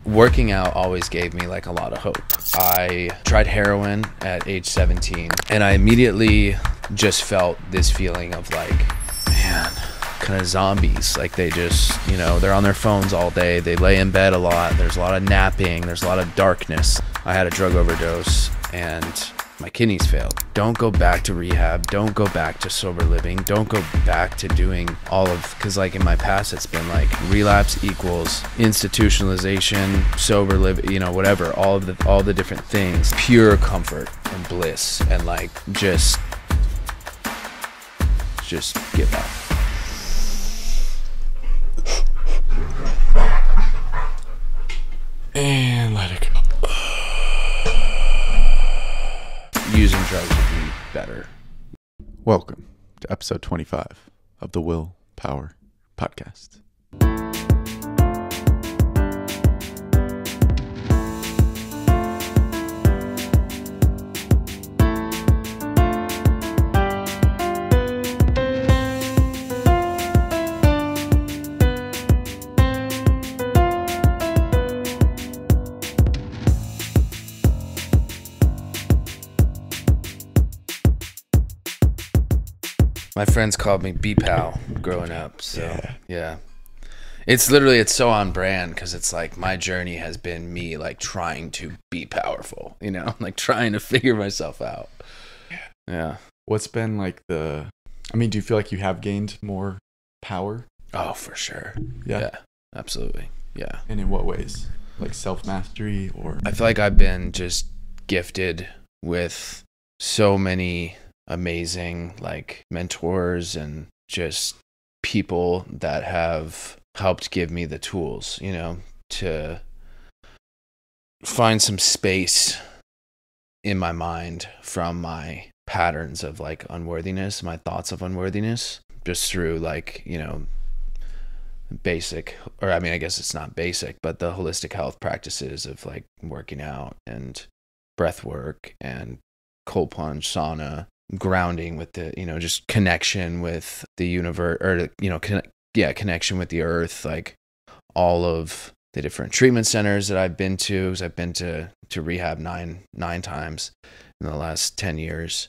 working out always gave me like a lot of hope. I tried heroin at age 17 and I immediately just felt this feeling of like, man, kind of zombies. Like they just, you know, they're on their phones all day. They lay in bed a lot. There's a lot of napping. There's a lot of darkness. I had a drug overdose and my kidneys failed. Don't go back to rehab. Don't go back to sober living. Don't go back to doing all of, because like in my past, it's been like relapse equals institutionalization, sober living, you know, whatever, all the different things, pure comfort and bliss and like just give up. And let it go. Using drugs would be better. Welcome to episode 25 of the Willpower Podcast. My friends called me B-Powell growing up, so yeah. It's so on brand because it's like my journey has been me like trying to be powerful, you know, like trying to figure myself out. Yeah. What's been like do you feel like you have gained more power? Oh, for sure. Yeah, absolutely. Yeah. And in what ways? Like self-mastery or? I feel like I've been just gifted with so many amazing like mentors and just people that have helped give me the tools, you know, to find some space in my mind from my patterns of like unworthiness, my thoughts of unworthiness, just through like, you know, basic, or I mean, I guess it's not basic, but the holistic health practices of like working out and breath work and cold plunge, sauna, grounding with the, you know, just connection with the universe, or, you know, connection with the earth, like all of the different treatment centers that I've been to, because I've been to rehab nine times in the last 10 years.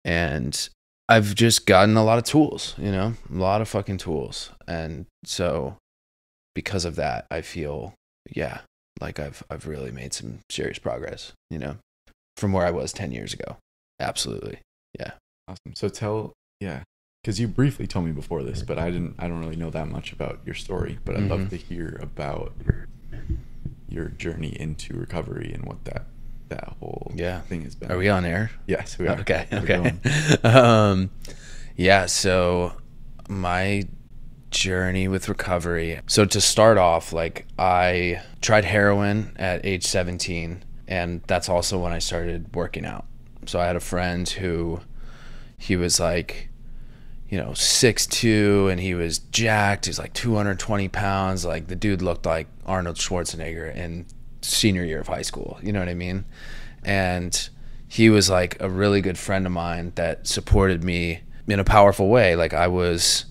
And I've just gotten a lot of tools, you know, a lot of fucking tools. And so because of that, I feel, like I've really made some serious progress, you know, from where I was 10 years ago. Absolutely. Yeah. Awesome. So because you briefly told me before this, but I don't really know that much about your story, but I'd love to hear about your journey into recovery and what that whole thing has been. Are we on air? Yes, we are. Okay. So my journey with recovery. So to start off, like I tried heroin at age 17, and that's also when I started working out. So I had a friend who, he was like, you know, 6'2", and he was jacked. He's like 220 pounds. Like the dude looked like Arnold Schwarzenegger in senior year of high school. You know what I mean? And he was like a really good friend of mine that supported me in a powerful way. Like I was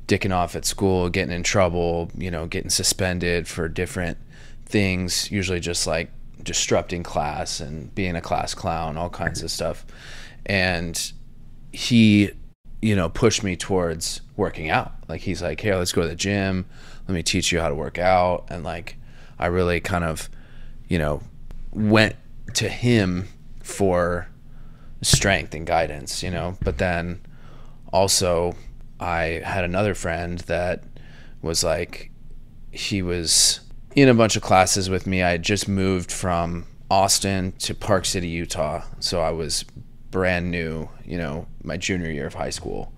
dicking off at school, getting in trouble, you know, getting suspended for different things, usually just like disrupting class and being a class clown, all kinds of stuff. And he, you know, pushed me towards working out. Like he's like, hey, let's go to the gym. Let me teach you how to work out. And like, I really kind of, you know, went to him for strength and guidance, you know. But then also I had another friend that was like, he was in a bunch of classes with me. I had just moved from Austin to Park City, Utah. So I was brand new, you know, my junior year of high school.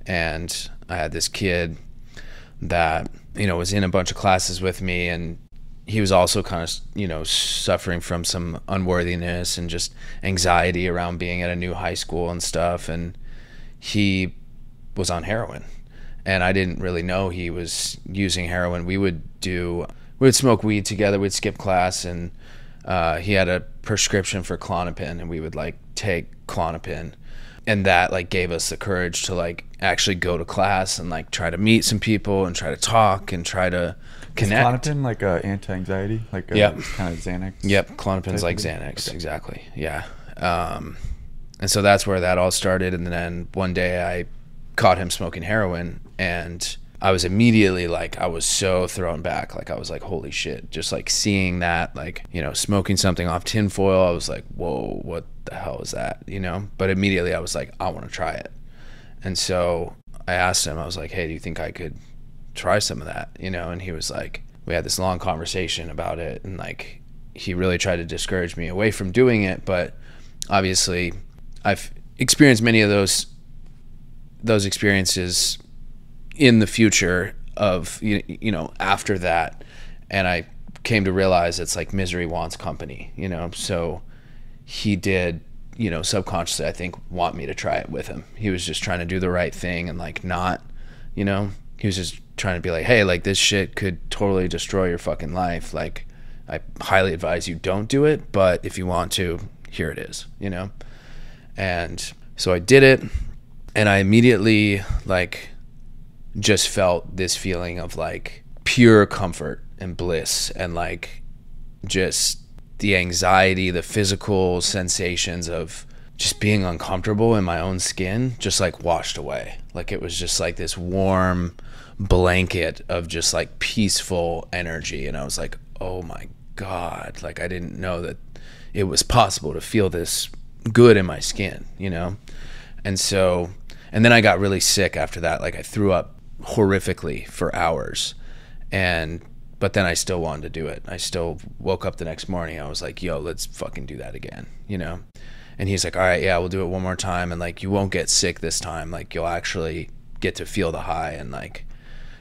And I had this kid that, you know, was in a bunch of classes with me, and he was also kind of, you know, suffering from some unworthiness and just anxiety around being at a new high school and stuff. And he was on heroin, and I didn't really know he was using heroin. We would smoke weed together. We'd skip class, and he had a prescription for Klonopin, and we would like take Klonopin, and that like gave us the courage to like actually go to class and like try to meet some people and try to talk and try to connect. Is Klonopin like a anti-anxiety? Like a kind of Xanax? Yep, Klonopin's like Xanax, exactly. Yeah. And so that's where that all started. And then one day I caught him smoking heroin, and I was immediately like, I was so thrown back. Like, I was like, holy shit. Just like seeing that, like, you know, smoking something off tinfoil, I was like, whoa, what the hell is that? You know? But immediately I was like, I want to try it. And so I asked him, I was like, hey, do you think I could try some of that? You know? And he was like, we had this long conversation about it, and like, he really tried to discourage me away from doing it. But obviously I've experienced many of those experiences in the future of, you know, after that. And I came to realize it's like misery wants company, you know? So he did, you know, subconsciously, I think, want me to try it with him. He was just trying to do the right thing and like not, you know, he was just trying to be like, hey, like this shit could totally destroy your fucking life. Like, I highly advise you don't do it, but if you want to, here it is, you know? And so I did it, and I immediately like just felt this feeling of like pure comfort and bliss, and like just the anxiety, the physical sensations of just being uncomfortable in my own skin just like washed away. Like it was just like this warm blanket of just like peaceful energy. And I was like, oh my God, like I didn't know that it was possible to feel this good in my skin, you know? And so, and then I got really sick after that. Like I threw up horrifically for hours, but then I still wanted to do it. I still woke up the next morning. I was like, yo, let's fucking do that again, you know? And he's like, all right, yeah, we'll do it one more time. And like, you won't get sick this time. Like you'll actually get to feel the high, and like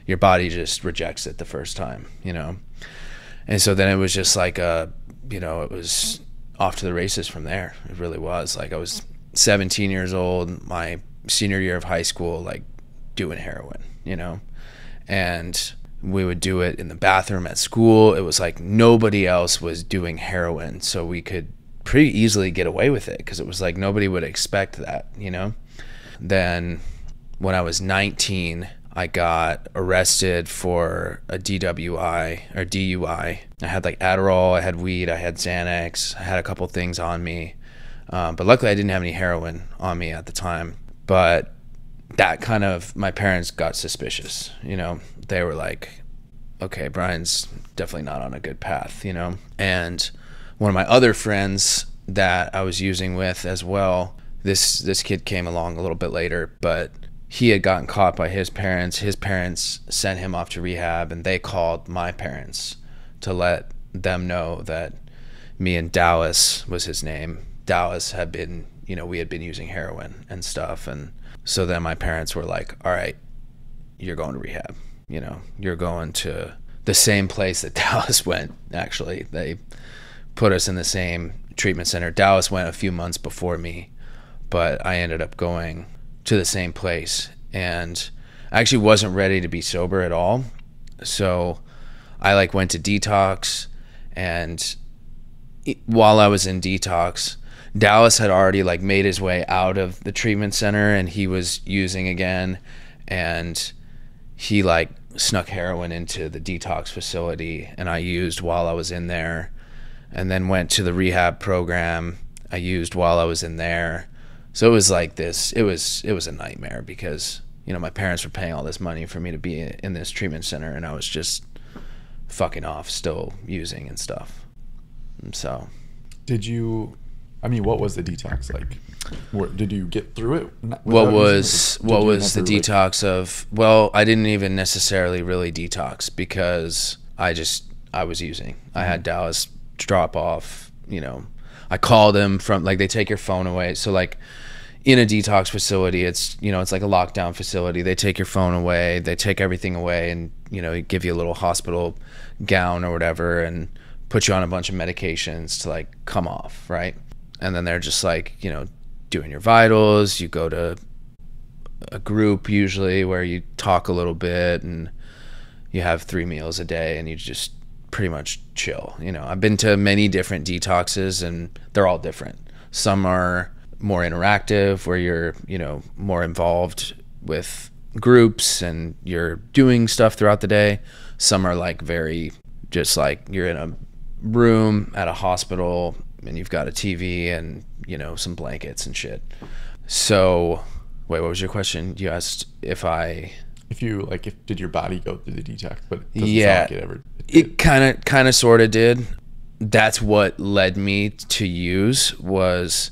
your body just rejects it the first time, you know? And so then it was just like, you know, it was off to the races from there. It really was. Like I was 17 years old, my senior year of high school, like doing heroin, you know? And we would do it in the bathroom at school. It was like nobody else was doing heroin, so we could pretty easily get away with it because it was like nobody would expect that, you know? Then when I was 19, I got arrested for a DWI or DUI. I had like Adderall, I had weed, I had Xanax, I had a couple things on me. But luckily I didn't have any heroin on me at the time. But that kind of, my parents got suspicious, you know? They were like, okay, Brian's definitely not on a good path, you know? And one of my other friends that I was using with as well, this kid came along a little bit later, but he had gotten caught by his parents. His parents sent him off to rehab, and they called my parents to let them know that me and Dallas was his name. Dallas had been, you know, we had been using heroin and stuff. And so then my parents were like, all right, you're going to rehab. You know, you're going to the same place that Dallas went, actually. They put us in the same treatment center. Dallas went a few months before me, but I ended up going to the same place. And I actually wasn't ready to be sober at all. So I like went to detox, and while I was in detox, Dallas had already like made his way out of the treatment center, and he was using again, and he like snuck heroin into the detox facility, and I used while I was in there, and then went to the rehab program. I used while I was in there. So it was like this, it was a nightmare because, you know, my parents were paying all this money for me to be in this treatment center, and I was just fucking off, still using and stuff. And so what was the detox like? Did you get through it? What was the detox of? Well, I didn't even necessarily really detox because I was using. I had Dallas drop off, you know. I called him from, like, they take your phone away. So like in a detox facility, it's, you know, it's like a lockdown facility. They take your phone away, they take everything away, and, you know, give you a little hospital gown or whatever and put you on a bunch of medications to like come off, right? And then they're just like, you know, doing your vitals. You go to a group usually where you talk a little bit, and you have 3 meals a day, and you just pretty much chill. You know, I've been to many different detoxes, and they're all different. Some are more interactive, where you're, you know, more involved with groups and you're doing stuff throughout the day. Some are like very just like you're in a room at a hospital and you've got a TV and, you know, some blankets and shit. So, wait, what was your question? You asked if did your body go through the detox? But it doesn't yeah, sound like it ever. It kind of sort of did. That's what led me to use was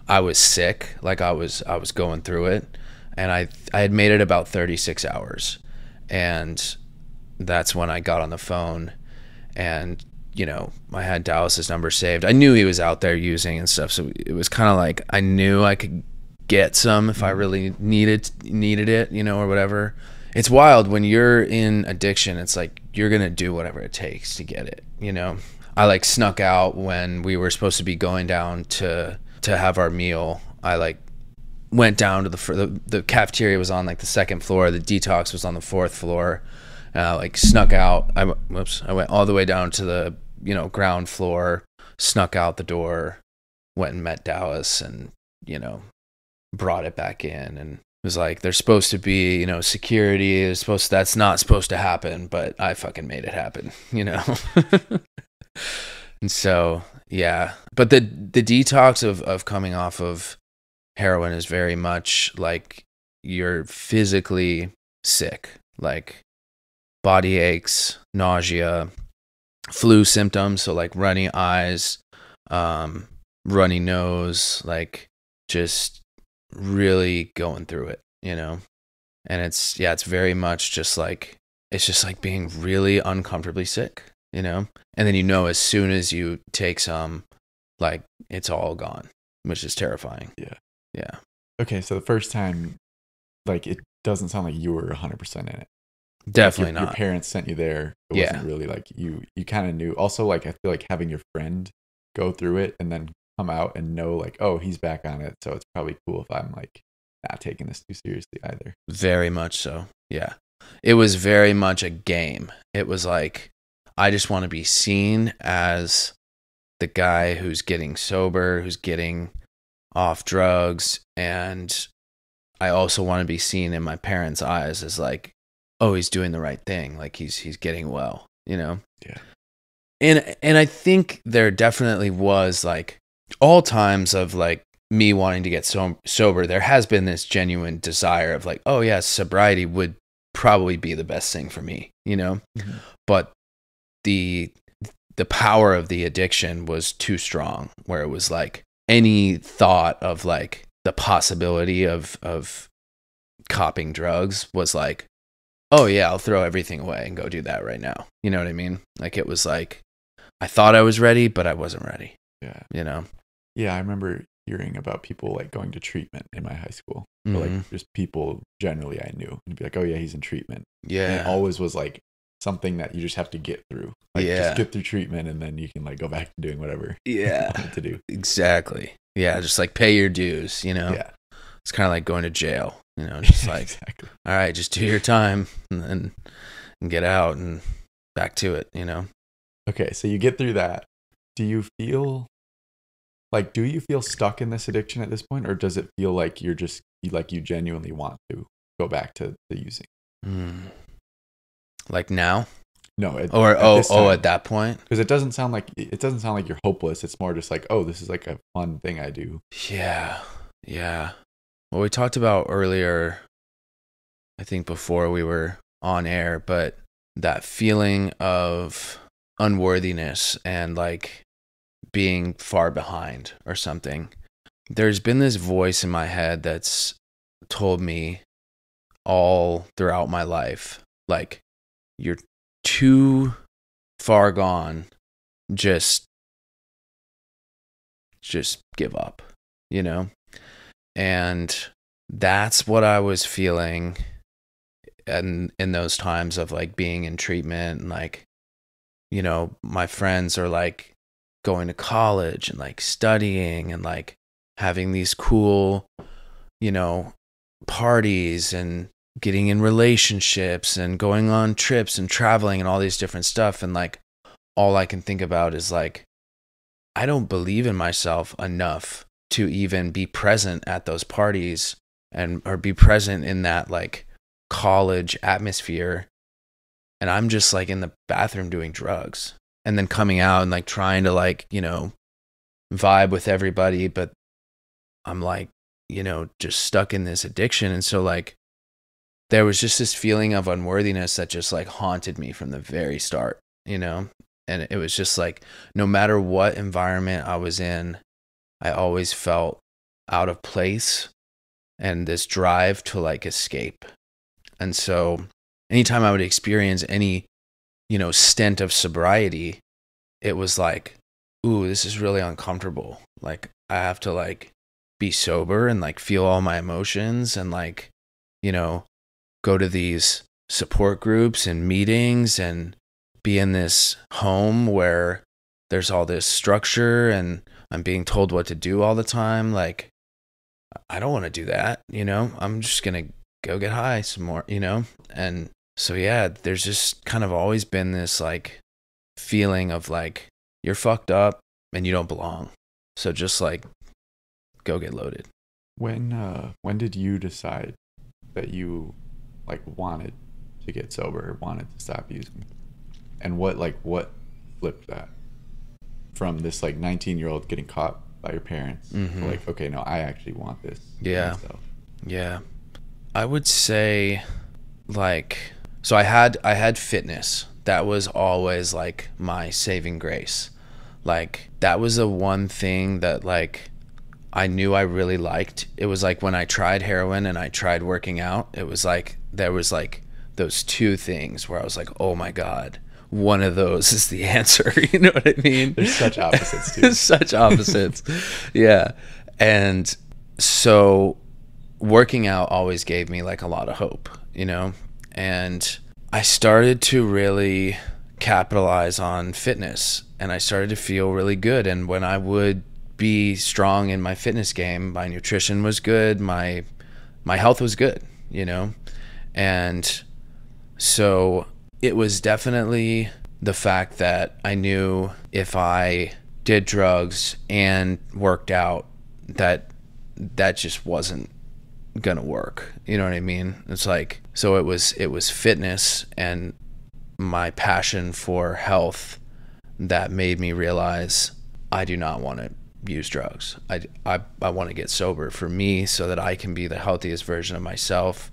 I was sick, like I was going through it, and I had made it about 36 hours, and that's when I got on the phone, and you know I had Dallas's number saved. I knew he was out there using and stuff, so it was kind of like I knew I could get some if I really needed it, you know, or whatever. It's wild when you're in addiction. It's like you're gonna do whatever it takes to get it, you know. I like snuck out when we were supposed to be going down to have our meal. I like went down to the cafeteria was on like the second floor. The detox was on the fourth floor. Like snuck out. I went all the way down to the, you know, ground floor, snuck out the door, went and met Dallas and, you know, brought it back in. And it was like, there's supposed to be, you know, security. That's not supposed to happen, but I fucking made it happen, you know? And so, yeah, but the detox of coming off of heroin is very much like you're physically sick, like body aches, nausea, flu symptoms. So like runny eyes, runny nose, like just really going through it, you know? And it's very much just like, it's just like being really uncomfortably sick, you know? And then, you know, as soon as you take some, like it's all gone, which is terrifying. Yeah. Yeah. Okay. So the first time, like, it doesn't sound like you were 100% in it. Definitely like not. Your parents sent you there. It wasn't really like you kind of knew. Also, like, I feel like having your friend go through it and then come out and know like, oh, he's back on it. So it's probably cool if I'm like not taking this too seriously either. Very much so. Yeah. It was very much a game. It was like, I just want to be seen as the guy who's getting sober, who's getting off drugs. And I also want to be seen in my parents' eyes as like, oh, he's doing the right thing. Like he's getting well, you know? Yeah. And I think there definitely was like all times of like me wanting to get sober. There has been this genuine desire of like, oh yeah, sobriety would probably be the best thing for me, you know? Mm-hmm. But the power of the addiction was too strong, where it was like any thought of like the possibility of copping drugs was like, oh yeah, I'll throw everything away and go do that right now. You know what I mean? Like it was like, I thought I was ready, but I wasn't ready. Yeah. You know? Yeah. I remember hearing about people like going to treatment in my high school. Mm-hmm. Or like just people generally I knew and be like, oh yeah, he's in treatment. Yeah. And it always was like something that you just have to get through. Like just get through treatment and then you can like go back to doing whatever you wanted to do. Exactly. Yeah. Just like pay your dues, you know? Yeah. It's kind of like going to jail, you know, just like, exactly. All right, just do your time and get out and back to it, you know? Okay. So you get through that. Do you feel stuck in this addiction at this point? Or does it feel like you genuinely want to go back to the using? Like now? No. At that point? Because it doesn't sound like you're hopeless. It's more just like, oh, this is like a fun thing I do. Yeah. Yeah. Well, we talked about earlier, I think before we were on air, but that feeling of unworthiness and like being far behind or something. There's been this voice in my head that's told me all throughout my life, like, you're too far gone. Just give up, you know? And that's what I was feeling in those times of like being in treatment and like, you know, my friends are like going to college and like studying and like having these cool, you know, parties and getting in relationships and going on trips and traveling and all these different stuff. And like, all I can think about is like, I don't believe in myself enough to even be present at those parties or be present in that like college atmosphere, and I'm just like in the bathroom doing drugs, and then coming out and like trying to like, you know, vibe with everybody, but I'm like, you know, just stuck in this addiction. And so like there was just this feeling of unworthiness that just like haunted me from the very start, you know? And it was just like, no matter what environment I was in, I always felt out of place and this drive to like escape. And so anytime I would experience any, you know, stint of sobriety, it was like, ooh, this is really uncomfortable. Like I have to like be sober and like feel all my emotions and like, you know, go to these support groups and meetings and be in this home where there's all this structure and I'm being told what to do all the time. Like, I don't want to do that, you know? I'm just going to go get high some more, you know? And so, yeah, there's just kind of always been this like feeling of like, you're fucked up and you don't belong. So just like, go get loaded. When did you decide that you like wanted to get sober, wanted to stop using? And what flipped that from this like 19-year-old getting caught by your parents to like, okay, no, I actually want this. Yeah. Yeah. I would say like, so I had fitness. That was always like my saving grace. Like that was the one thing that like I knew I really liked. It was like when I tried heroin and I tried working out, it was like there was like those two things where I was like, oh my God, one of those is the answer. You know what I mean? There's such opposites too. Such opposites. Yeah. And so working out always gave me like a lot of hope, you know? And I started to really capitalize on fitness and I started to feel really good. And when I would be strong in my fitness game, my nutrition was good, my health was good, you know? And so it was definitely the fact that I knew if I did drugs and worked out that just wasn't gonna work. You know what I mean? It's like, so it was fitness and my passion for health that made me realize I do not want to use drugs. I want to get sober for me so that I can be the healthiest version of myself.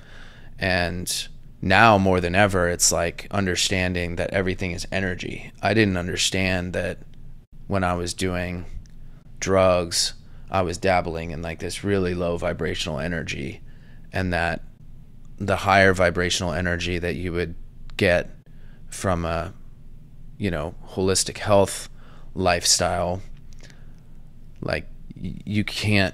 And now more than ever, it's like understanding that everything is energy. I didn't understand that when I was doing drugs, I was dabbling in like this really low vibrational energy, and that the higher vibrational energy that you would get from a, you know, holistic health lifestyle, like you can't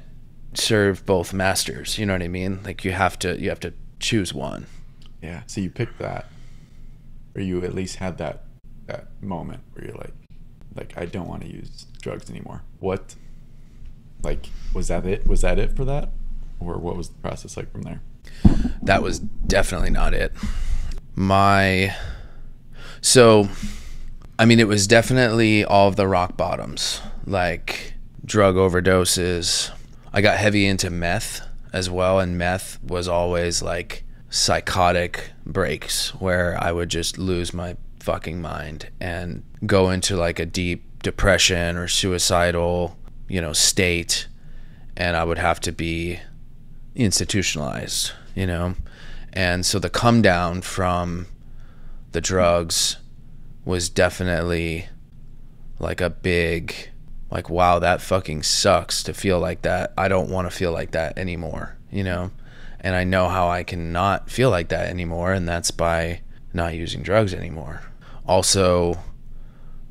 serve both masters. You know what I mean? Like you have to choose one. Yeah. So you picked that, or you at least had that moment where you're like I don't want to use drugs anymore. What, like, was that it? Was that it for that? Or what was the process like from there? That was definitely not it. So, I mean, it was definitely all of the rock bottoms, like drug overdoses. I got heavy into meth as well, and meth was always like psychotic breaks where I would just lose my fucking mind and go into like a deep depression or suicidal, you know, state, and I would have to be institutionalized, you know. And so the come down from the drugs was definitely like a big, like, wow, that fucking sucks to feel like that. I don't want to feel like that anymore, you know. And I know how I can not feel like that anymore, and that's by not using drugs anymore. Also,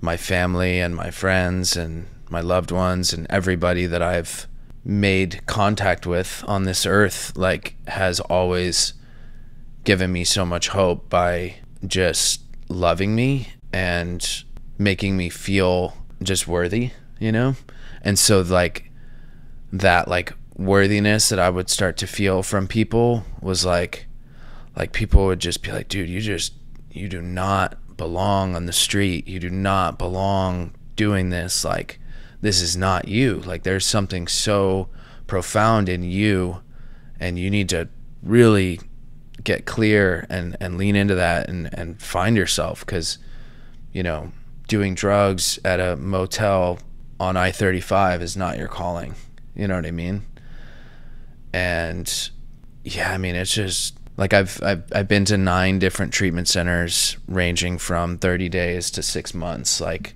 my family and my friends and my loved ones and everybody that I've made contact with on this earth, like, has always given me so much hope by just loving me and making me feel just worthy, you know? And so like that like worthiness that I would start to feel from people was like people would just be like, dude, you do not belong on the street. You do not belong doing this. Like, this is not you. Like, there's something so profound in you, and you need to really get clear and lean into that and find yourself. Because, you know, doing drugs at a motel on I-35 is not your calling. You know what I mean? And yeah, I mean, it's just like I've been to 9 different treatment centers ranging from 30 days to 6 months. Like,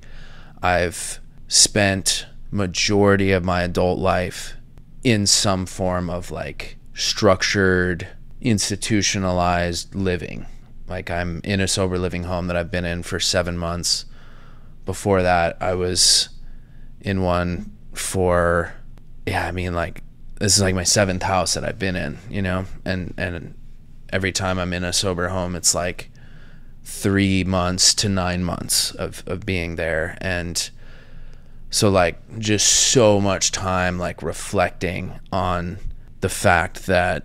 I've spent majority of my adult life in some form of like structured, institutionalized living. Like, I'm in a sober living home that I've been in for 7 months. Before that, I was in one for, yeah, I mean, like, this is like my 7th house that I've been in, you know, and every time I'm in a sober home, it's like 3 months to 9 months of being there. And so, like, just so much time, like, reflecting on the fact that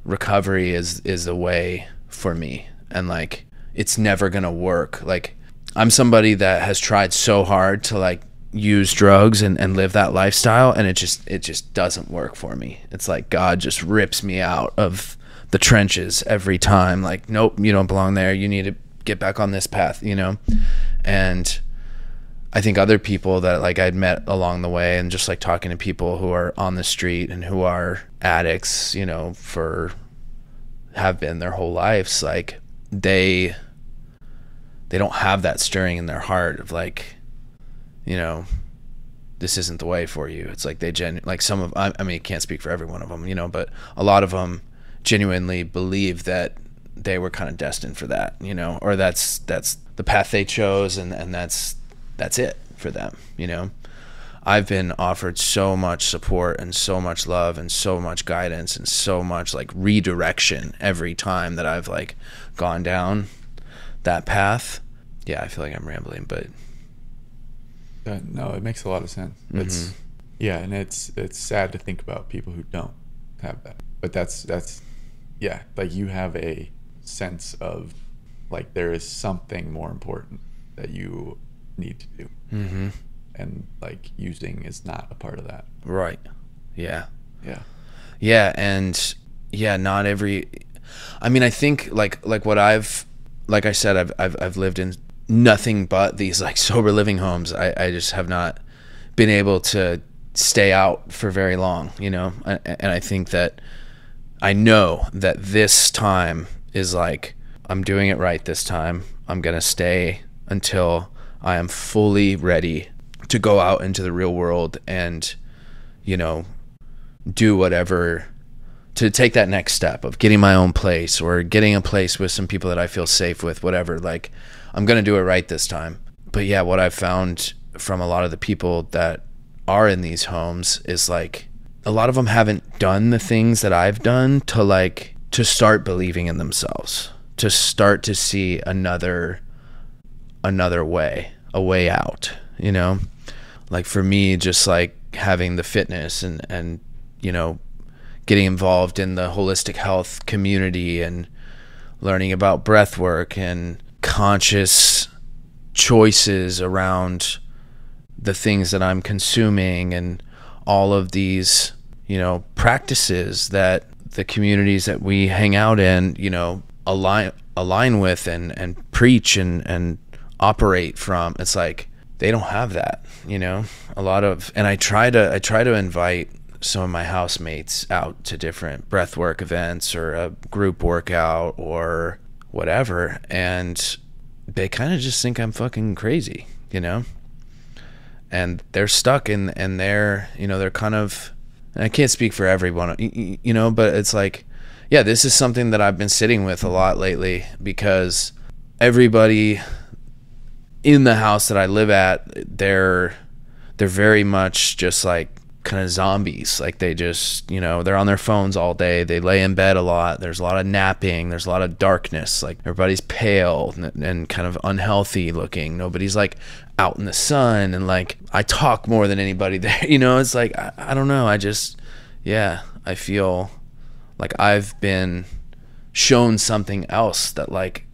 recovery is the way for me. And, like, it's never gonna work. Like, I'm somebody that has tried so hard to, like, use drugs and live that lifestyle, and it just doesn't work for me. It's like God just rips me out of the trenches every time. Like, nope, you don't belong there. You need to get back on this path, you know? And I think other people that, like, I'd met along the way, and just like talking to people who are on the street and who are addicts, you know, have been their whole lives, like, they don't have that stirring in their heart of, like, you know, this isn't the way for you. It's like like some of, I mean, I can't speak for every one of them, you know, but a lot of them genuinely believe that they were kind of destined for that, you know, or that's the path they chose, and that's it for them, you know. I've been offered so much support and so much love and so much guidance and so much, like, redirection every time that I've, like, gone down that path. Yeah, I feel like I'm rambling, but no, it makes a lot of sense. It's yeah, and it's sad to think about people who don't have that. But that's yeah, like, you have a sense of, like, there is something more important that you need to do. And, like, using is not a part of that. Right. Yeah. And yeah, not every, I mean, I think like what like I said, I've lived in nothing but these, like, sober living homes. I just have not been able to stay out for very long, you know. And I think that I know that this time is, like, I'm doing it right this time. I'm gonna stay until I am fully ready to go out into the real world and, you know, do whatever to take that next step of getting my own place or getting a place with some people that I feel safe with, whatever. Like, I'm going to do it right this time. But yeah, what I've found from a lot of the people that are in these homes is, like, a lot of them haven't done the things that I've done to, like, to start believing in themselves, to start to see another way, a way out, you know. Like, for me, just, like, having the fitness and you know, getting involved in the holistic health community and learning about breath work and conscious choices around the things that I'm consuming, and all of these, you know, practices that the communities that we hang out in, you know, align with and preach and operate from. It's like, they don't have that, you know. And I try to invite some of my housemates out to different breathwork events or a group workout or whatever, and they kind of just think I'm fucking crazy, you know. And they're stuck in their, you know, they're kind of, and I can't speak for everyone, you know, but it's like, yeah, this is something that I've been sitting with a lot lately, because everybody in the house that I live at, they're very much just, like, kind of zombies. Like, they just, you know, they're on their phones all day. They lay in bed a lot. There's a lot of napping. There's a lot of darkness. Like, everybody's pale and kind of unhealthy looking. Nobody's, like, out in the sun. And, like, I talk more than anybody there. You know, it's like, I don't know. I feel like I've been shown something else that, like,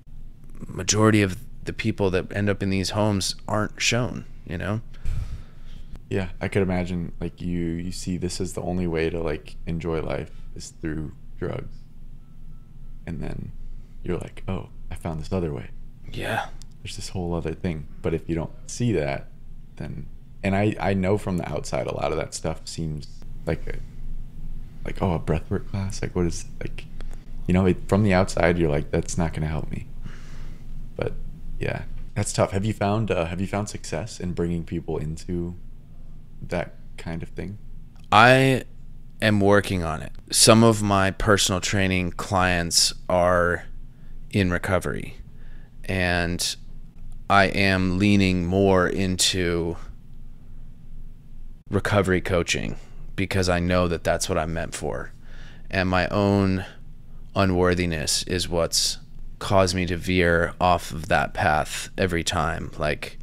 majority of the people that end up in these homes aren't shown, you know? Yeah, I could imagine, like, you see this as the only way to, like, enjoy life is through drugs. and then you're like, oh, I found this other way. Yeah. There's this whole other thing. But if you don't see that, then, and I know from the outside, a lot of that stuff seems like a breathwork class. Like, what is, like, you know, from the outside, you're like, that's not going to help me. But yeah, that's tough. Have you found success in bringing people into that kind of thing? I am working on it. Some of my personal training clients are in recovery, and I am leaning more into recovery coaching because I know that that's what I'm meant for. And my own unworthiness is what's caused me to veer off of that path every time. Like,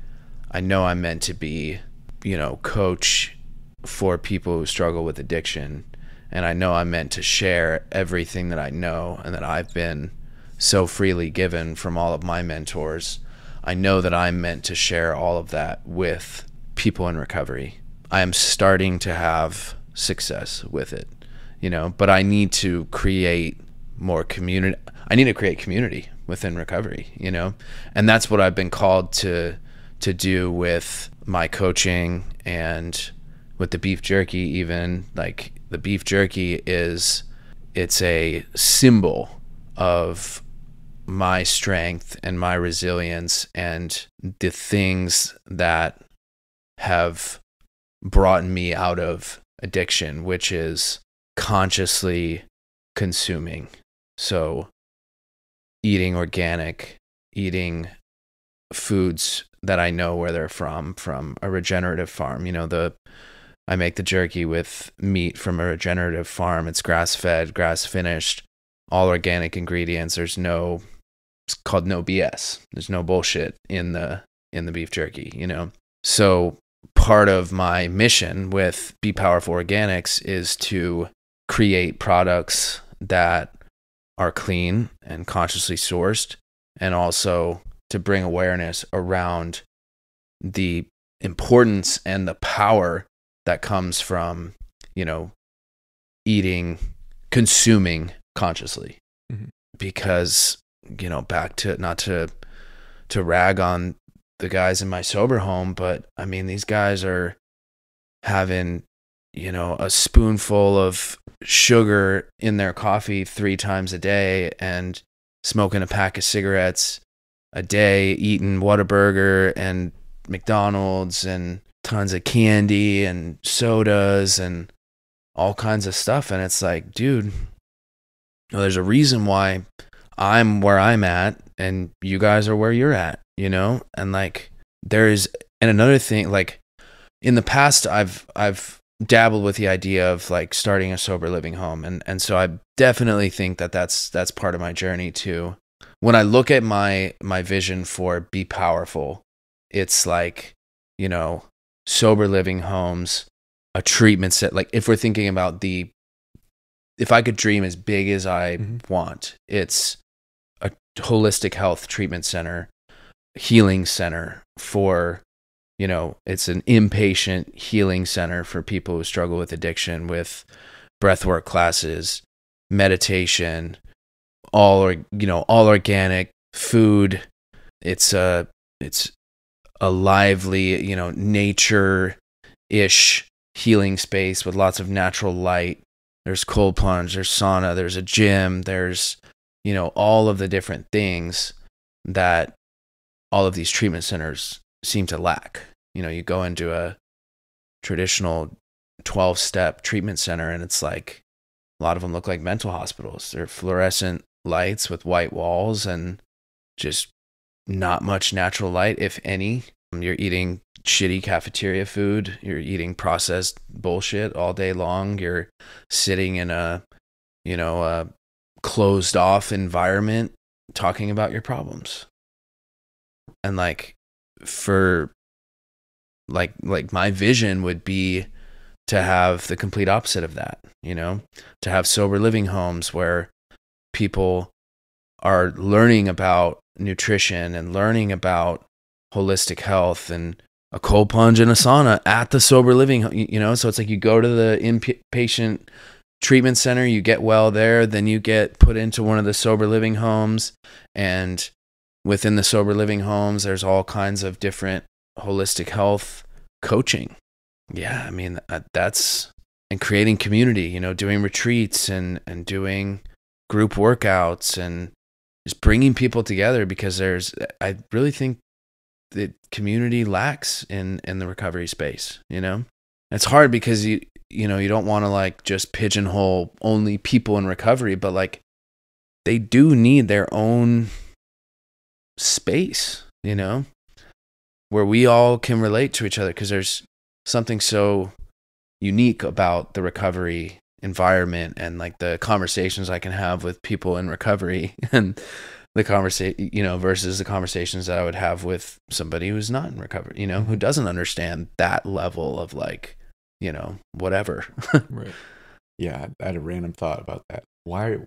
I know I'm meant to be, coach for people who struggle with addiction. And I know I'm meant to share everything that I know and that I've been so freely given from all of my mentors. I know that I'm meant to share all of that with people in recovery. I am starting to have success with it, but I need to create more community. I need to create community within recovery, and that's what I've been called to do with my coaching and with the beef jerky. Even like the beef jerky it's a symbol of my strength and my resilience and the things that have brought me out of addiction, which is consciously consuming. So eating organic, eating foods that I know where they're from a regenerative farm. I make the jerky with meat from a regenerative farm. It's grass-fed, grass-finished, all organic ingredients. It's called no BS. There's no bullshit in the beef jerky, So part of my mission with Be Powerful Organics is to create products that are clean and consciously sourced, and also to bring awareness around the importance and the power that comes from, consuming consciously. Mm-hmm. Because, back to, not to rag on the guys in my sober home, but I mean, these guys are having, a spoonful of sugar in their coffee 3 times a day and smoking a pack of cigarettes a day, eating Whataburger and McDonald's and tons of candy and sodas and all kinds of stuff. And it's like, dude, there's a reason why I'm where I'm at and you guys are where you're at, and like and another thing, like in the past, I've dabbled with the idea of like starting a sober living home. And so I definitely think that that's part of my journey too. When I look at my vision for Be Powerful, it's like, sober living homes, a treatment set. Like if we're thinking about if I could dream as big as I want, it's a holistic health treatment center, healing center for, it's an inpatient healing center for people who struggle with addiction, with breathwork classes, meditation, all organic food. It's a lively, nature-ish healing space with lots of natural light. There's cold plunge, there's sauna, there's a gym, there's, all of the different things that all of these treatment centers seem to lack. You go into a traditional 12-step treatment center and it's like a lot of them look like mental hospitals. They're fluorescent lights with white walls and just not much natural light, if any. You're eating shitty cafeteria food. You're eating processed bullshit all day long. You're sitting in a closed off environment talking about your problems. And like for like my vision would be to have the complete opposite of that, to have sober living homes where people are learning about nutrition and learning about holistic health and a cold plunge and a sauna at the sober living, so it's like you go to the inpatient treatment center, you get well there, then you get put into one of the sober living homes, and within the sober living homes there's all kinds of different holistic health coaching. Yeah, I mean, that's, and creating community, you know, doing retreats and doing group workouts and just bringing people together, because I really think that community lacks in the recovery space, you know. It's hard because you don't want to like just pigeonhole only people in recovery, but like they do need their own space, you know, where we all can relate to each other, because there's something so unique about the recovery environment and like the conversations I can have with people in recovery and the conversation, you know, versus the conversations that I would have with somebody who's not in recovery, you know, who doesn't understand that level of like, you know, whatever. Right. Yeah, I had a random thought about that. Why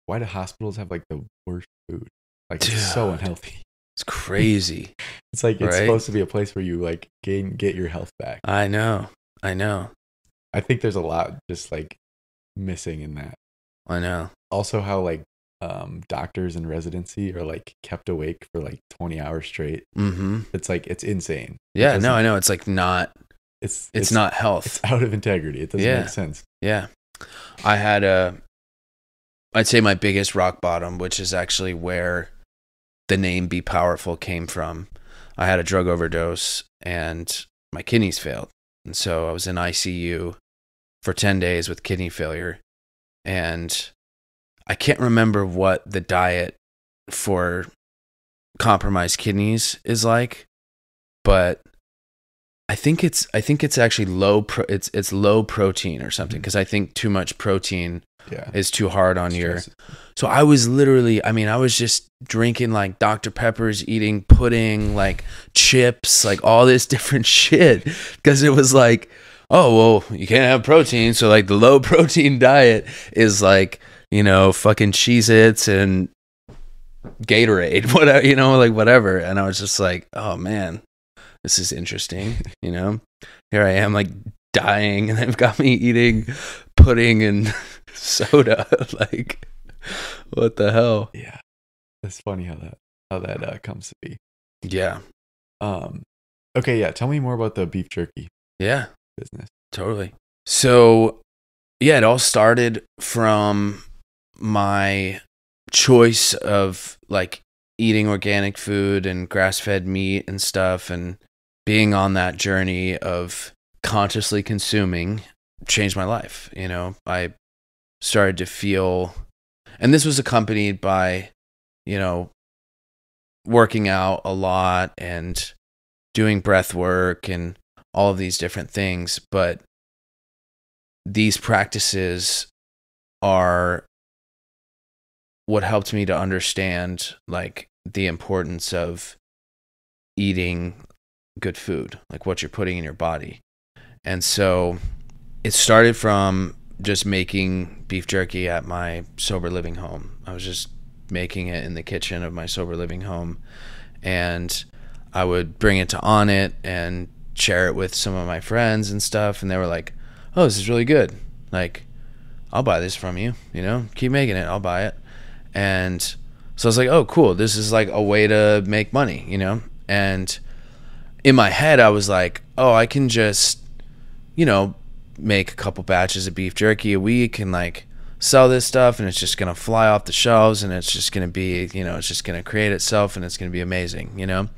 do hospitals have like the worst food? Like, Dude, it's so unhealthy. It's crazy. It's like, it's right? supposed to be a place where you like get your health back. I know. I think there's a lot just like missing in that. I know. Also how like doctors in residency are like kept awake for like 20 hours straight. Mm-hmm. It's like, it's insane. Yeah, no, I know. It's like not, it's not health. It's out of integrity. It doesn't make sense. Yeah. I had I'd say my biggest rock bottom, which is actually where the name Be Powerful came from. I had a drug overdose and my kidneys failed. And so I was in ICU for 10 days with kidney failure. And I can't remember what the diet for compromised kidneys is like, but I think it's actually it's low protein or something, because I think too much protein is too hard on your. So I was literally, I mean, I was just drinking like Dr. Peppers, eating pudding, like chips, like all this different shit, because it was like, oh well, you can't have protein, so like the low protein diet is like, you know, fucking Cheez-Its and Gatorade, whatever, you know, like whatever. And I was just like, oh man, this is interesting, you know. Here I am like dying, and they've got me eating pudding and soda. Like, what the hell? Yeah, it's funny how that comes to be. Yeah. Okay, yeah. Tell me more about the beef jerky. Yeah. Business. Totally. So, yeah, it all started from my choice of like eating organic food and grass-fed meat and stuff, and being on that journey of consciously consuming changed my life. You know, I started to feel, and this was accompanied by, you know, working out a lot and doing breath work and all of these different things. But these practices are what helped me to understand like the importance of eating good food, like what you're putting in your body. And so it started from just making beef jerky at my sober living home. I was just making it in the kitchen of my sober living home, and I would bring it to On It and share it with some of my friends and stuff, and they were like, oh, this is really good, like I'll buy this from you, you know, keep making it, I'll buy it. And so I was like, oh cool, this is like a way to make money, you know. And in my head I was like, oh, I can just, you know, make a couple batches of beef jerky a week and like sell this stuff, and it's just gonna fly off the shelves, and it's just gonna be, you know, it's just gonna create itself, and it's gonna be amazing, you know.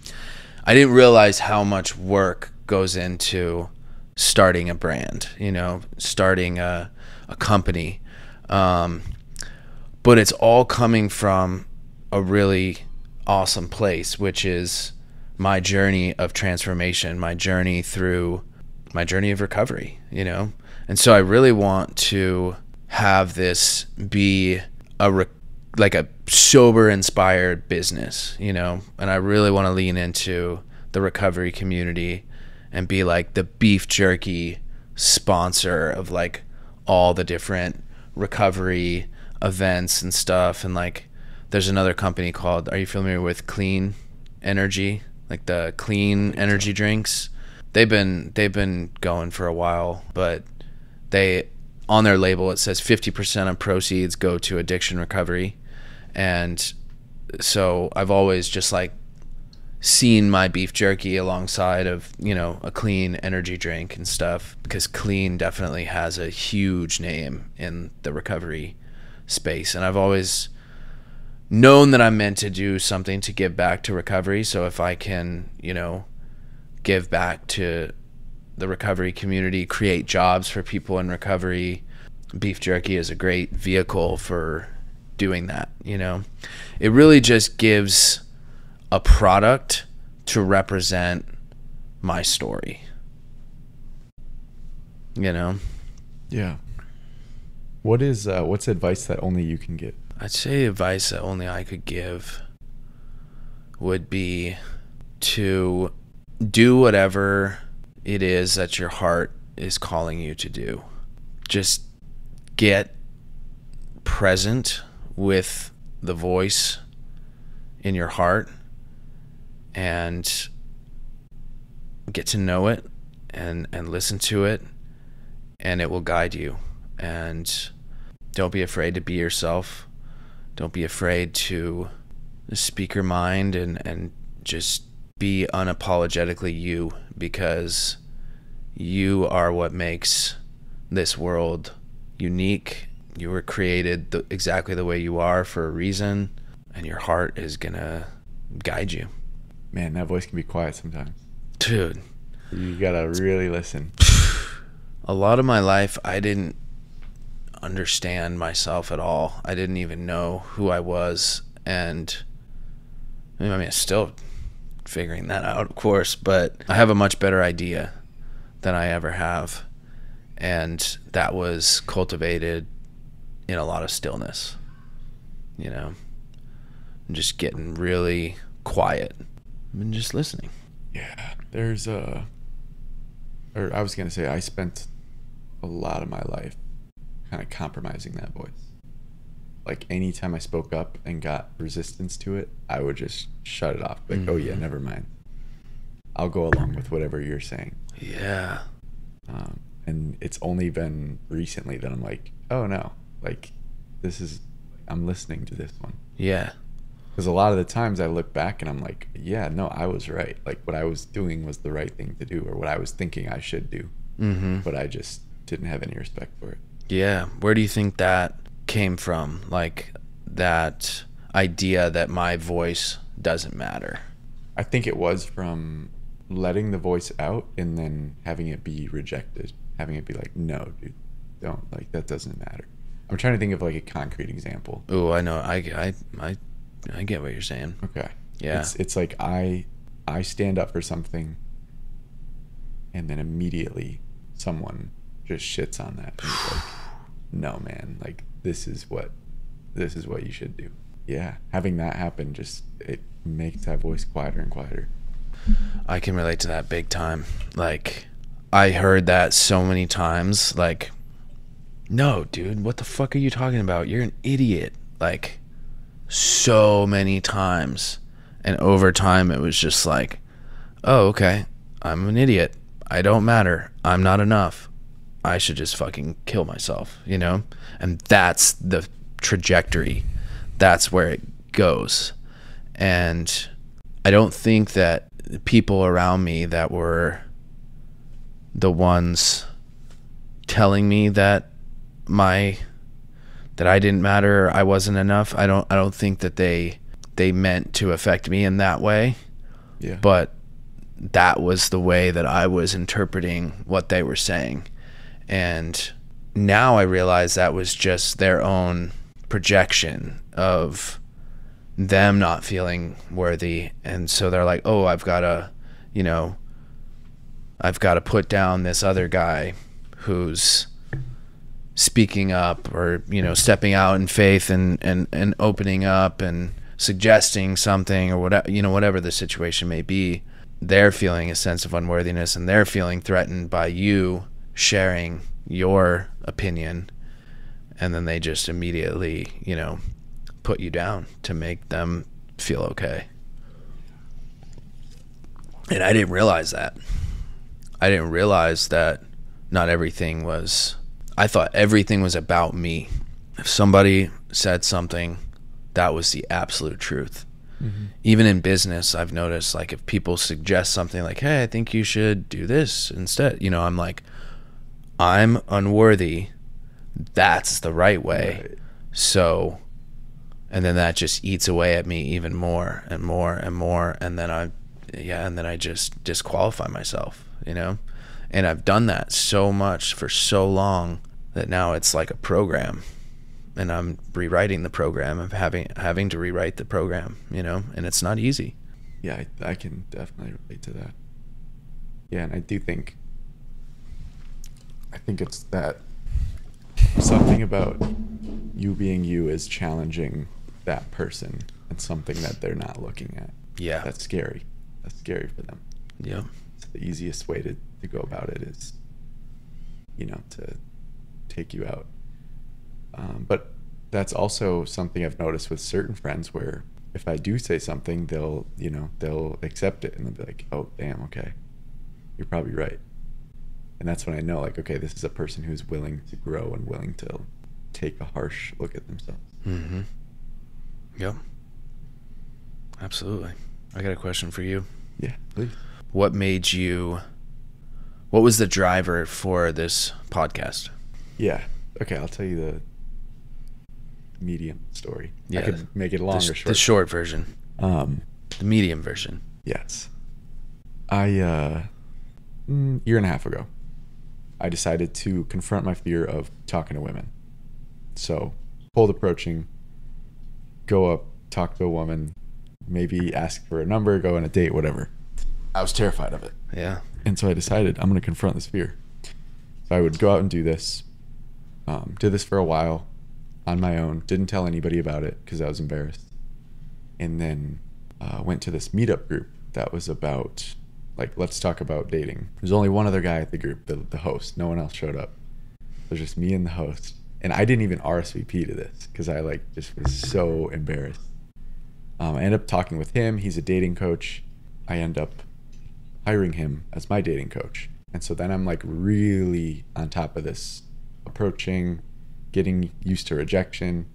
I didn't realize how much work goes into starting a brand, you know, starting a company, but it's all coming from a really awesome place, which is my journey of transformation, my journey of recovery, you know. And so I really want to have this be like a sober inspired business, you know. And I really want to lean into the recovery community and be like the beef jerky sponsor of like all the different recovery events and stuff. And like there's another company called, are you familiar with Clean Energy, like the clean energy drinks? They've been going for a while, but they on their label, it says 50% of proceeds go to addiction recovery. And so I've always just like seen my beef jerky alongside of, you know, a clean energy drink and stuff, because clean definitely has a huge name in the recovery space. And I've always known that I'm meant to do something to give back to recovery. So if I can, you know, give back to the recovery community, create jobs for people in recovery, beef jerky is a great vehicle for doing that. You know, it really just gives a product to represent my story, you know? Yeah. What's advice that only you can give? I'd say advice that only I could give would be to do whatever it is that your heart is calling you to do. Just get present with the voice in your heart and get to know it and listen to it, and it will guide you. And don't be afraid to be yourself. Don't be afraid to speak your mind and just be unapologetically you, because you are what makes this world unique. You were created exactly the way you are for a reason, and your heart is gonna guide you. Man, that voice can be quiet sometimes. Dude. You gotta really listen. A lot of my life, I didn't understand myself at all. I didn't even know who I was. And I mean, I'm still figuring that out, of course, but I have a much better idea than I ever have. And that was cultivated in a lot of stillness, you know, and just getting really quiet and just listening. Yeah, I was gonna say, I spent a lot of my life kind of compromising that voice. Like anytime I spoke up and got resistance to it, I would just shut it off. Like, oh yeah, never mind. I'll go along with whatever you're saying. Yeah. And it's only been recently that I'm like, oh no, like I'm listening to this one. Yeah. Because a lot of the times I look back and I'm like, yeah, no, I was right. Like what I was doing was the right thing to do, or what I was thinking I should do. Mm-hmm. But I just didn't have any respect for it. Yeah. Where do you think that came from? Like that idea that my voice doesn't matter? I think it was from letting the voice out and then having it be rejected. Having it be like, no, dude, don't. Like, that doesn't matter. I'm trying to think of like a concrete example. Oh, I know. I get what you're saying. Okay. Yeah. It's like I stand up for something, and then immediately someone just shits on that. And it's like, no, man. Like this is what you should do. Yeah. Having that happen, it makes that voice quieter and quieter. I can relate to that big time. Like I heard that so many times. Like, no, dude, what the fuck are you talking about? You're an idiot. Like, so many times. And over time, it was just like, oh, okay, I'm an idiot. I don't matter. I'm not enough. I should just fucking kill myself, you know? And that's the trajectory. That's where it goes. And I don't think that the people around me that were the ones telling me that I didn't matter, I wasn't enough, I don't think that they meant to affect me in that way. Yeah. But that was the way that I was interpreting what they were saying. And now I realize that was just their own projection of them not feeling worthy. And so they're like, oh, I've got to put down this other guy who's speaking up, or, you know, stepping out in faith and opening up and suggesting something, or whatever, you know, whatever the situation may be. They're feeling a sense of unworthiness, and they're feeling threatened by you sharing your opinion, and then they just immediately, you know, put you down to make them feel okay. And I didn't realize that. I didn't realize that not everything was I thought everything was about me. If somebody said something, that was the absolute truth. Mm-hmm. Even in business, I've noticed, like, if people suggest something like, hey, I think you should do this instead, you know, I'm like, I'm unworthy. That's the right way. Right. So, and then that just eats away at me even more and more and more. And then I just disqualify myself, you know? And I've done that so much for so long that now it's like a program. And I'm rewriting the program of having to rewrite the program, you know, and it's not easy. Yeah, I can definitely relate to that. Yeah, and I think it's that something about you being you is challenging that person and something that they're not looking at. Yeah. That's scary. That's scary for them. Yeah. So the easiest way to go about it is, you know, to take you out. But that's also something I've noticed with certain friends where if I do say something, they'll accept it and they'll be like, oh, damn, okay, you're probably right. And that's when I know, like, okay, this is a person who's willing to grow and willing to take a harsh look at themselves. Mm-hmm. Yep. Absolutely. I got a question for you. Yeah, please. What was the driver for this podcast? Yeah. Okay, I'll tell you the medium story. Yeah, I could make it long or short. The short version. The medium version. Yes. I year and a half ago, I decided to confront my fear of talking to women. So, cold approaching, go up, talk to a woman, maybe ask for a number, go on a date, whatever. I was terrified of it. Yeah. And so I decided I'm going to confront this fear. So I would go out and do this. Did this for a while on my own. Didn't tell anybody about it because I was embarrassed. And then went to this meetup group that was about, like, let's talk about dating. There's only one other guy at the group, the host. No one else showed up. It was just me and the host. And I didn't even RSVP to this because I, like, just was so embarrassed. I ended up talking with him. He's a dating coach. I end up hiring him as my dating coach. And so then I'm, like, really on top of this, approaching, getting used to rejection,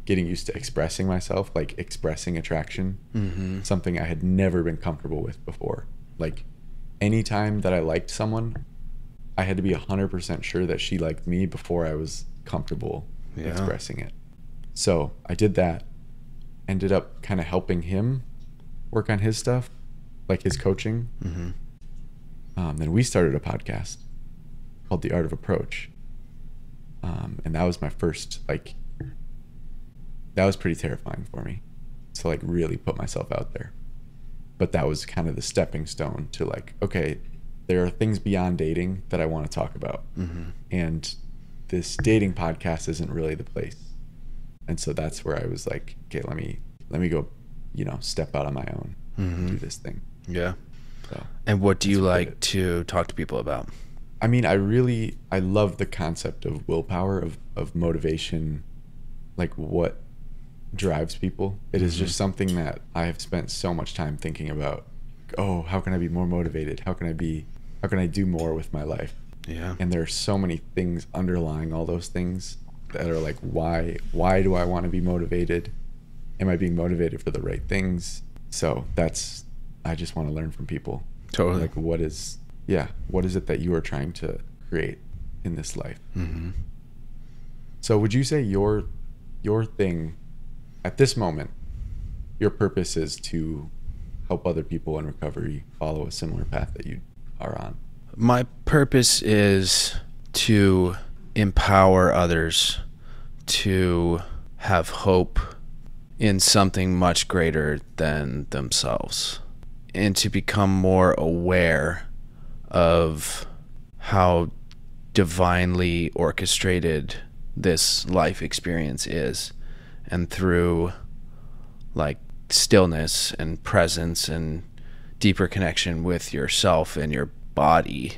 getting used to expressing myself, like expressing attraction, something I had never been comfortable with before. Like, anytime that I liked someone, I had to be 100% sure that she liked me before I was comfortable expressing it. So I did that, ended up kind of helping him work on his stuff, like his coaching. Then we started a podcast called The Art of Approach. And that was my first, like, that was pretty terrifying for me to, like, really put myself out there. But that was kind of the stepping stone to, like, okay, there are things beyond dating that I want to talk about. And this dating podcast isn't really the place. And so that's where I was like, okay, let me go, you know, step out on my own, do this thing. Yeah. So, and what do you like to talk to people about? I mean, I love the concept of willpower, of motivation, like what drives people. It is just something that I have spent so much time thinking about. Oh, how can I be more motivated? How can I do more with my life? Yeah. And there are so many things underlying all those things that are like, why do I want to be motivated? Am I being motivated for the right things? So I just want to learn from people. Totally. Like, what is it that you are trying to create in this life? So would you say your thing at this moment, your purpose is to help other people in recovery follow a similar path that you are on? My purpose is to empower others to have hope in something much greater than themselves, and to become more aware of how divinely orchestrated this life experience is. And through, like, stillness and presence and deeper connection with yourself and your body,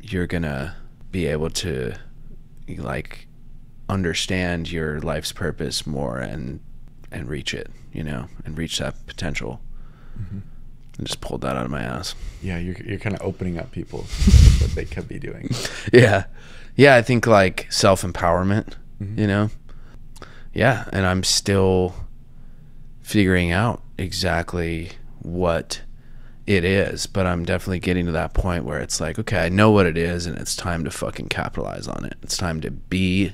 you're gonna be able to, like, understand your life's purpose more and reach it, you know, and reach that potential. I just pulled that out of my ass. Yeah, you're kind of opening up people to what they could be doing. Yeah. Yeah, I think like self-empowerment, Mm-hmm. you know? Yeah, and I'm still figuring out exactly what it is, but I'm definitely getting to that point where it's like, okay, I know what it is, and it's time to fucking capitalize on it. It's time to be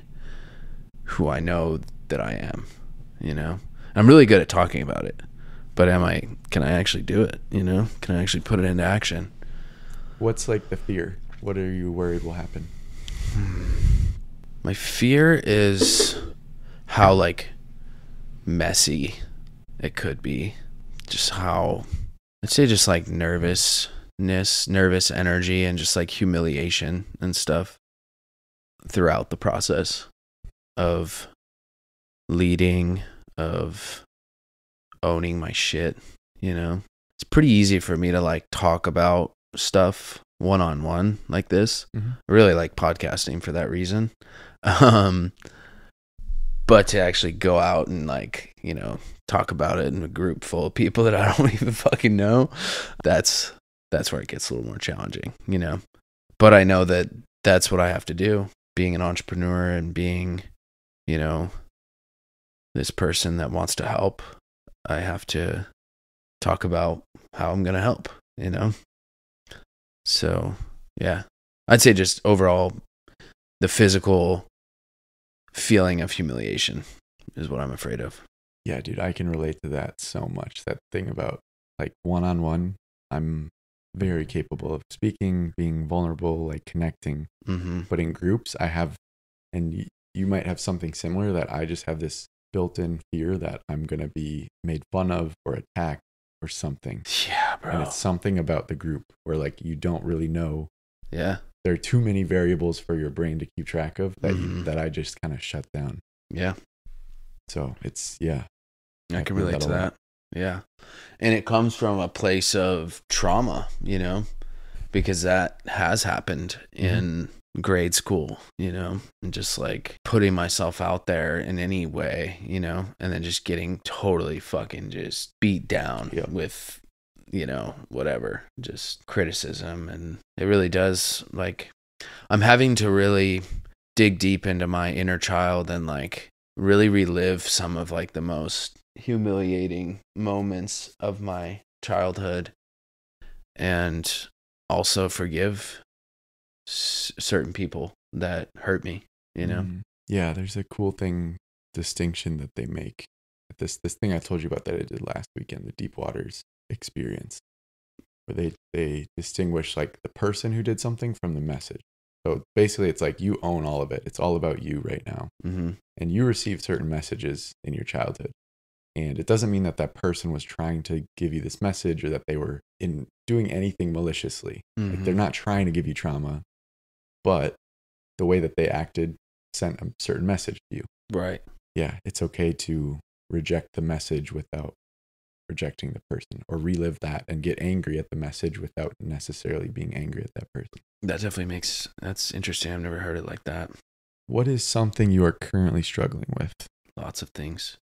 who I know that I am, you know? I'm really good at talking about it, but can I actually do it, you know? Can I actually put it into action? What's like the fear? What are you worried will happen? My fear is how like messy it could be. Just how, I'd say just like nervous energy, and just like humiliation and stuff throughout the process of leading, of owning my shit, you know? It's pretty easy for me to like talk about stuff one-on-one like this. Mm-hmm. I really like podcasting for that reason. But to actually go out and like, you know, talk about it in a group full of people that I don't even fucking know, that's where it gets a little more challenging, you know? But I know that that's what I have to do, being an entrepreneur and being, you know, this person that wants to help. I have to talk about how I'm going to help, you know? So, yeah. I'd say just overall, the physical feeling of humiliation is what I'm afraid of. Yeah, dude, I can relate to that so much. That thing about like one-on-one, I'm very capable of speaking, being vulnerable, like connecting. Mm-hmm. But in groups, I have, and you might have something similar, that I just have this built-in fear that I'm going to be made fun of or attacked or something. Yeah, bro. And it's something about the group where like you don't really know. Yeah. There are too many variables for your brain to keep track of that Mm-hmm. that I just kind of shut down. Yeah. So it's, yeah. I can feel relate to a lot. that. Yeah. And it comes from a place of trauma, you know, because that has happened in grade school, you know, and just like putting myself out there in any way, you know, and then just getting totally fucking just beat down Yep. with, you know, whatever, just criticism. And it really does, like, I'm having to really dig deep into my inner child and like really relive some of like the most humiliating moments of my childhood, and also forgive certain people that hurt me, you know? Yeah, there's a cool distinction that they make. This thing I told you about that I did last weekend, the Deep Waters experience, where they distinguish like the person who did something from the message. So basically it's like you own all of it. It's all about you right now. Mm-hmm. And you received certain messages in your childhood. And it doesn't mean that that person was trying to give you this message or that they were in doing anything maliciously. Mm-hmm. Like they're not trying to give you trauma, but the way that they acted sent a certain message to you. Right. Yeah, it's okay to reject the message without rejecting the person, or relive that and get angry at the message without necessarily being angry at that person. That definitely that's interesting. I've never heard it like that. What is something you are currently struggling with? Lots of things.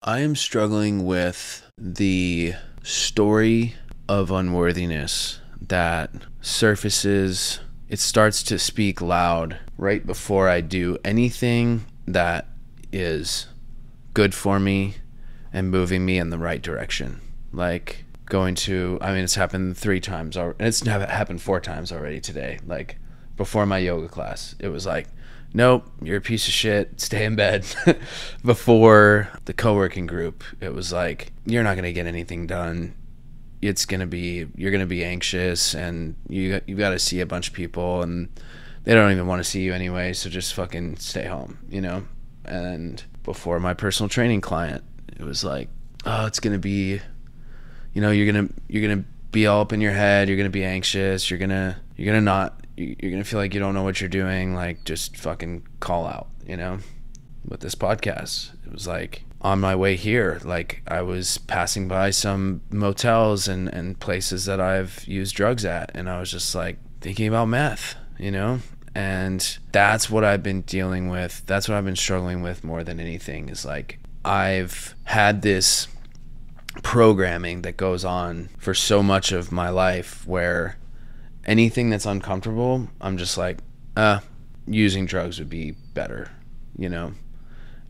I am struggling with the story of unworthiness that surfaces. It starts to speak loud right before I do anything that is good for me and moving me in the right direction. Like it's happened 3 times already. It's happened 4 times already today. Like before my yoga class, it was like, nope, you're a piece of shit, stay in bed. Before the co-working group, it was like, you're not going to get anything done. You're going to be anxious, and you've got to see a bunch of people, and they don't even want to see you anyway, so just fucking stay home, you know? And before my personal training client, it was like, oh, it's going to be, you know, you're going to be all up in your head, you're going to be anxious, you're going to feel like you don't know what you're doing, like just fucking call out, you know? With this podcast, it was like on my way here, like I was passing by some motels and places that I've used drugs at, and I was just like thinking about meth, you know? And that's what I've been dealing with. That's what I've been struggling with more than anything, is like I've had this programming that goes on for so much of my life where anything that's uncomfortable, I'm just like, using drugs would be better, you know?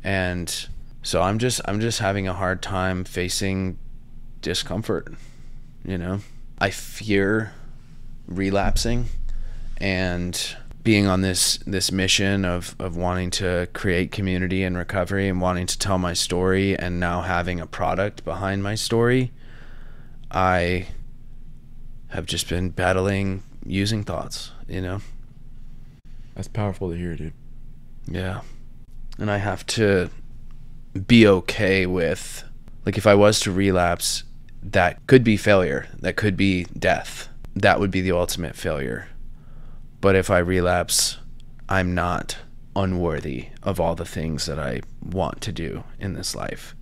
And so I'm just having a hard time facing discomfort, you know? I fear relapsing and being on this mission of wanting to create community and recovery and wanting to tell my story, and now having a product behind my story. I have just been battling using thoughts, you know? That's powerful to hear, dude. Yeah. And I have to be okay with, like, if I was to relapse, that could be failure. That could be death. That would be the ultimate failure. But if I relapse, I'm not unworthy of all the things that I want to do in this life.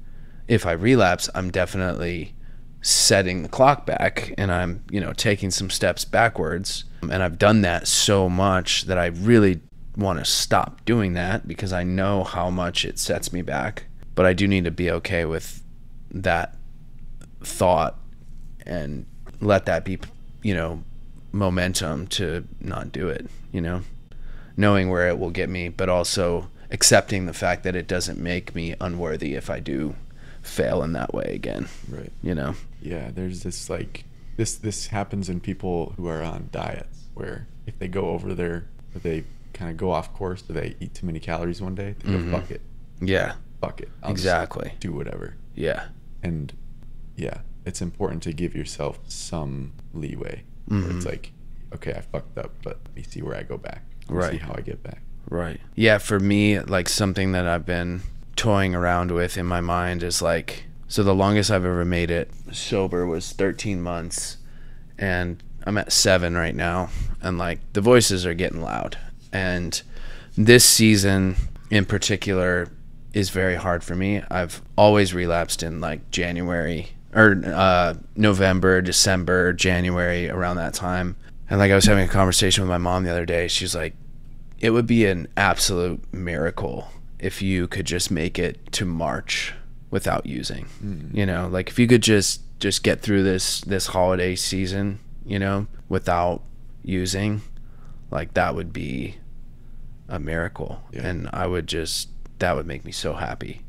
If I relapse, I'm definitely setting the clock back, and I'm, you know, taking some steps backwards. And I've done that so much that I really want to stop doing that, because I know how much it sets me back. But I do need to be okay with that thought and let that be, you know, momentum to not do it, you know, knowing where it will get me, but also accepting the fact that it doesn't make me unworthy if I do fail in that way again. Right. You know? Yeah, there's this, like, this happens in people who are on diets, where if they go over their, or they kind of go off course, or they eat too many calories one day, they go, fuck it. Yeah. Fuck it. I'll exactly. just do whatever. Yeah. And yeah, it's important to give yourself some leeway. Where it's like, okay, I fucked up, but let me see where I go back. Let me see how I get back. Right. Yeah, for me, like, something that I've been toying around with in my mind is, like, so the longest I've ever made it sober was 13 months, and I'm at 7 right now, and, like, the voices are getting loud. And this season in particular is very hard for me. I've always relapsed in, like, January or November, December, January, around that time. And, like, I was having a conversation with my mom the other day. She's like, it would be an absolute miracle if you could just make it to March without using. You know, like, if you could just get through this holiday season, you know, without using, like, that would be a miracle. Yeah. And that would make me so happy.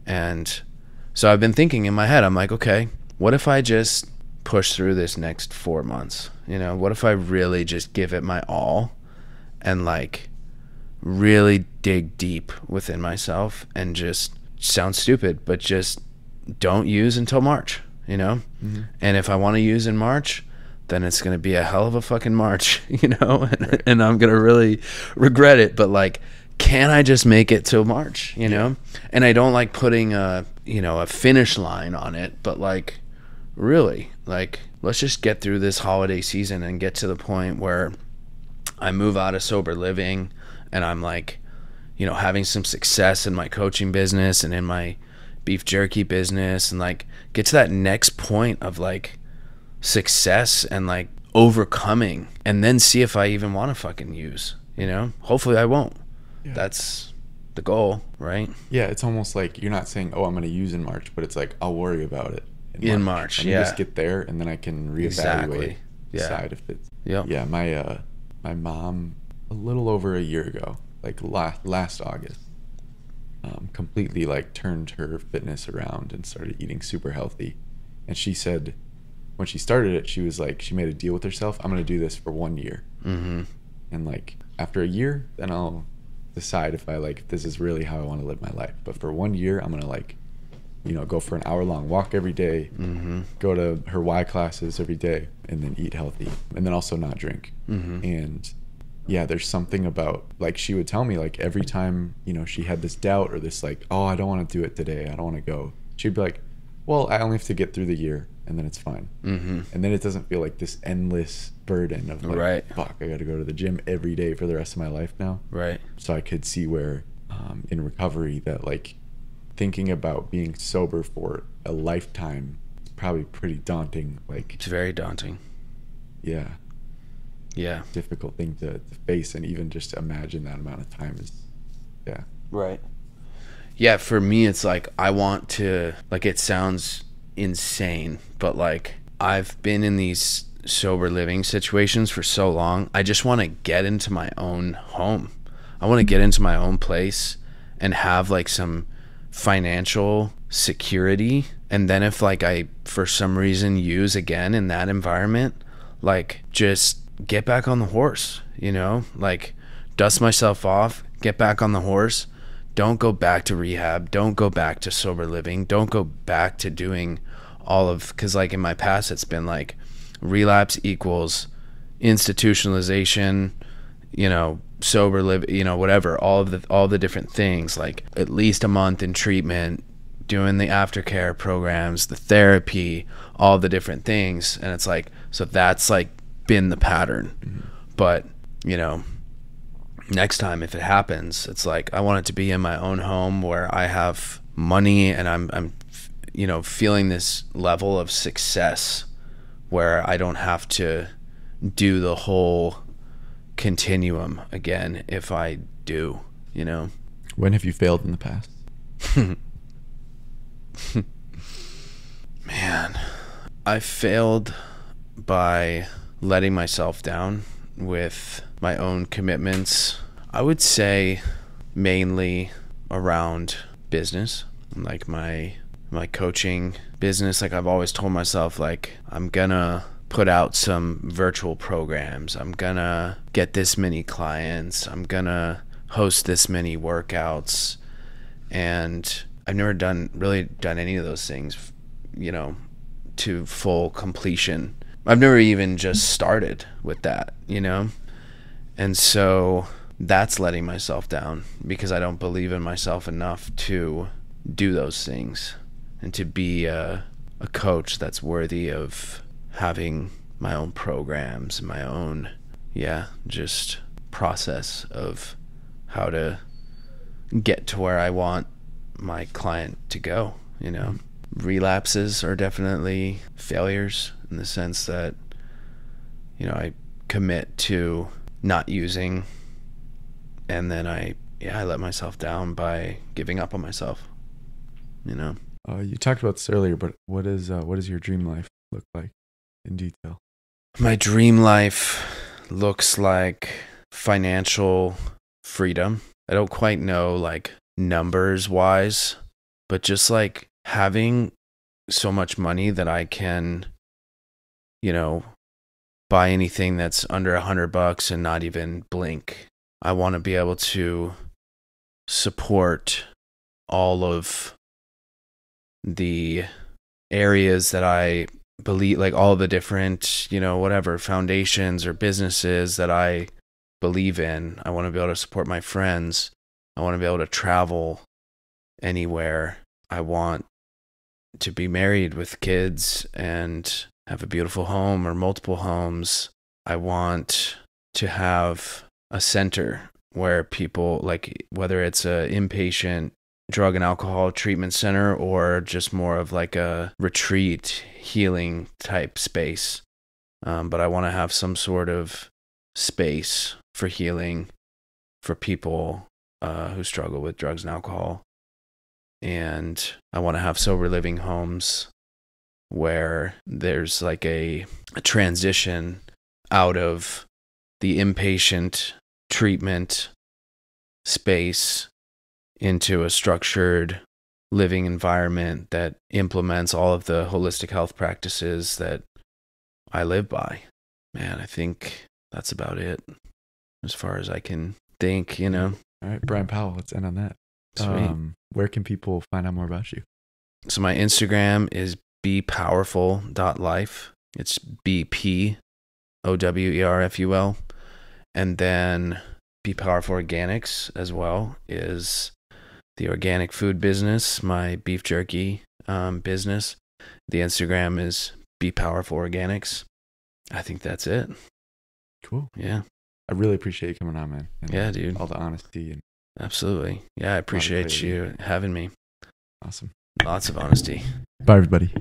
And so I've been thinking in my head, I'm like, okay, what if I just push through this next 4 months? You know, what if I really just give it my all and, like, really dig deep within myself and just, sound stupid, but just don't use until March, you know? And if I want to use in March, then it's going to be a hell of a fucking March, you know? And I'm going to really regret it. But, like, can I just make it till March, you know? And I don't like putting a finish line on it, but, like, really, like, let's just get through this holiday season and get to the point where I move out of sober living and I'm, like, you know, having some success in my coaching business and in my beef jerky business, and, like, get to that next point of, like, success and, like, overcoming, and then see if I even want to fucking use, you know? Hopefully I won't. Yeah. That's the goal, right? Yeah, it's almost like you're not saying, oh, I'm going to use in March, but it's like, I'll worry about it in March. Let me just get there, and then I can reevaluate, decide if it's... Yeah, my mom, a little over a year ago, like last August, completely, like, turned her fitness around and started eating super healthy. And she said, when she started it, she was like, she made a deal with herself, I'm going to do this for 1 year. And, like, after a year, then I'll decide if this is really how I want to live my life. But for 1 year, I'm going to, like, you know, go for an hour-long walk every day, go to her Y classes every day, and then eat healthy, and then also not drink. And yeah, there's something about, like, she would tell me, like, every time, you know, she had this doubt or this, like, oh, I don't want to do it today, I don't want to go, she'd be like, well, I only have to get through the year, and then it's fine. And then it doesn't feel like this endless burden of, like, fuck, I got to go to the gym every day for the rest of my life now. So I could see where in recovery that, like, thinking about being sober for a lifetime is probably pretty daunting. Like, it's very daunting. Yeah. Difficult thing to face, and even just to imagine that amount of time is, yeah, for me, it's like, I want to, like, it sounds insane, but, like, I've been in these sober living situations for so long, I just want to get into my own home. I want to get into my own place and have like some financial security. And then if like I, for some reason, use again in that environment, like just get back on the horse, you know, like dust myself off, get back on the horse. Don't go back to rehab. Don't go back to sober living. Don't go back to doing all of, because like in my past, it's been like relapse equals institutionalization, you know, sober live, you know, whatever, all the different things, like at least a month in treatment, doing the aftercare programs, the therapy, all the different things. And it's like, so that's like been the pattern. Mm-hmm. But, you know, next time if it happens, it's like I want it to be in my own home where I have money and I'm you know, feeling this level of success where I don't have to do the whole continuum again if I do, you know. When have you failed in the past? Man, I failed by letting myself down with my own commitments. I would say mainly around business, like my coaching business. Like I've always told myself, like I'm gonna put out some virtual programs, I'm gonna get this many clients, I'm gonna host this many workouts, and I've never really done any of those things, you know, to full completion. I've never even just started with that, you know? And so that's letting myself down because I don't believe in myself enough to do those things and to be a coach that's worthy of having my own programs and my own, just process of how to get to where I want my client to go, you know? Relapses are definitely failures in the sense that, you know, I commit to not using and then I let myself down by giving up on myself, you know? You talked about this earlier, but what does your dream life look like in detail? My dream life looks like financial freedom. I don't quite know like numbers wise, but just like having so much money that I can, you know, buy anything that's under $100 and not even blink. I want to be able to support all of the areas that I believe, like all the different, you know, whatever foundations or businesses that I believe in. I want to be able to support my friends. I want to be able to travel anywhere. I want to be married with kids and have a beautiful home or multiple homes. I want to have a center where people, like whether it's a inpatient drug and alcohol treatment center or just more of like a retreat healing type space. But I want to have some sort of space for healing for people who struggle with drugs and alcohol. And I want to have sober living homes where there's like a transition out of the inpatient treatment space into a structured living environment that implements all of the holistic health practices that I live by. Man, I think that's about it as far as I can think, you know. All right, Brian Powell, let's end on that. Sweet. Where can people find out more about you? So my Instagram is bepowerful.life. It's BPOWERFUL. And then Be Powerful Organics as well is the organic food business, my beef jerky business. The Instagram is Be Powerful Organics. I think that's it. Cool. Yeah. I really appreciate you coming on, man. And yeah, dude. All the honesty. And absolutely. Yeah, I appreciate you having me. Awesome. Lots of honesty. Bye, everybody.